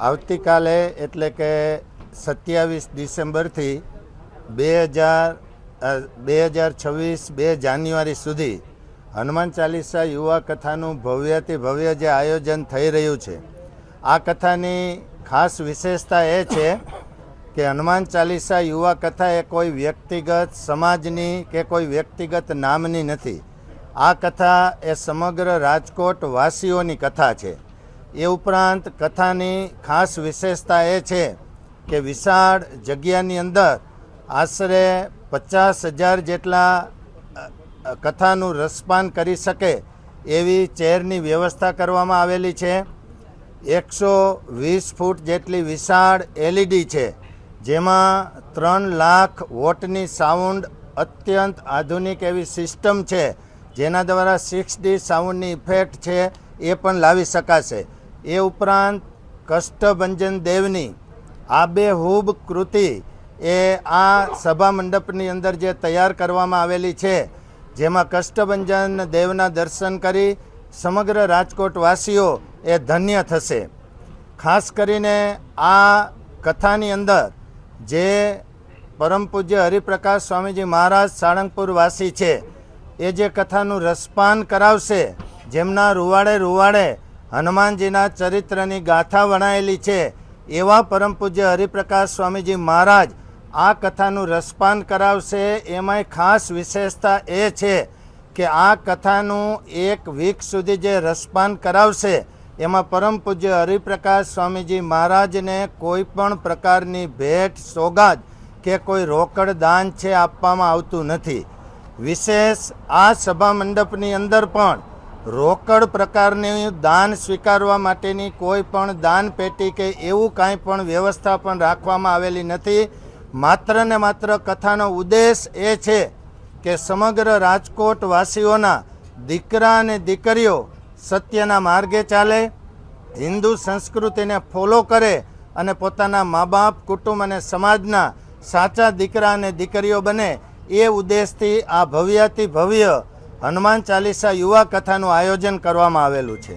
આવતીકાલે એટલે કે 27 ડિસેમ્બરથી 2026 2 જાન્યુઆરી સુધી હનુમાન ચાલીસા યુવા કથાનું ભવ્યથી ભવ્ય જે આયોજન થઈ રહ્યું છે, આ કથાની ખાસ વિશેષતા એ છે કે હનુમાન ચાલીસા યુવા કથા એ કોઈ વ્યક્તિગત સમાજની કે કોઈ વ્યક્તિગત નામની નથી. આ કથા એ સમગ્ર રાજકોટ વાસીઓની કથા છે. એ ઉપરાંત કથાની ખાસ વિશેષતા એ છે કે વિશાળ જગ્યાની અંદર આશરે 50,000 જેટલા કથાનું રસપાન કરી શકે એવી ચેરની વ્યવસ્થા કરવામાં આવેલી છે. 120 ફૂટ જેટલી વિશાળ LED છે, જેમાં 3 લાખ વોટની સાઉન્ડ અત્યંત આધુનિક એવી સિસ્ટમ છે, જેના દ્વારા 6D સાઉન્ડની ઇફેક્ટ છે એ પણ લાવી શકાશે. એ ઉપરાંત કષ્ટભંજન દેવની આબેહૂબ કૃતિ એ આ સભા મંડપની અંદર જે તૈયાર કરવામાં આવેલી છે, જેમાં કષ્ટભંજન દેવના દર્શન કરી સમગ્ર રાજકોટવાસીઓ એ ધન્ય થશે. ખાસ કરીને આ કથાની અંદર જે પરમ પૂજ્ય હરિપ્રકાશ સ્વામીજી મહારાજ સાળંગપુર વાસી છે, એ જે કથાનું રસપાન કરાવશે, જેમના રૂવાડે રૂવાડે હનુમાનજીના ચરિત્રની ગાથા વણાયેલી છે, એવા પરમ પૂજ્ય હરિપ્રકાશ સ્વામીજી મહારાજ આ કથાનું રસપાન કરાવશે. એમાંય ખાસ વિશેષતા એ છે કે આ કથાનું 1 વીક સુધી જે રસપાન કરાવશે, એમાં પરમ પૂજ્ય હરિપ્રકાશ સ્વામીજી મહારાજને કોઈ પણ પ્રકારની ભેટ સોગાદ કે કોઈ રોકડ દાન છે આપવામાં આવતું નથી. વિશેષ આ સભા મંડપની અંદર પણ રોકડ પ્રકારની દાન સ્વીકારવા માટેની કોઈ પણ દાન પેટી કે એવું કાંઈ પણ વ્યવસ્થા પણ રાખવામાં આવેલી નથી. માત્ર ને માત્ર કથાનો ઉદ્દેશ એ છે કે સમગ્ર રાજકોટ વાસીઓના દીકરા અને દીકરીઓ સત્યના માર્ગે ચાલે, હિન્દુ સંસ્કૃતિને ફોલો કરે અને પોતાના મા બાપ, કુટુંબ અને સમાજના સાચા દીકરા અને દીકરીઓ બને, એ ઉદ્દેશથી આ ભવ્યથી ભવ્ય હનુમાન ચાલીસા યુવા કથાનું આયોજન કરવામાં આવેલું છે.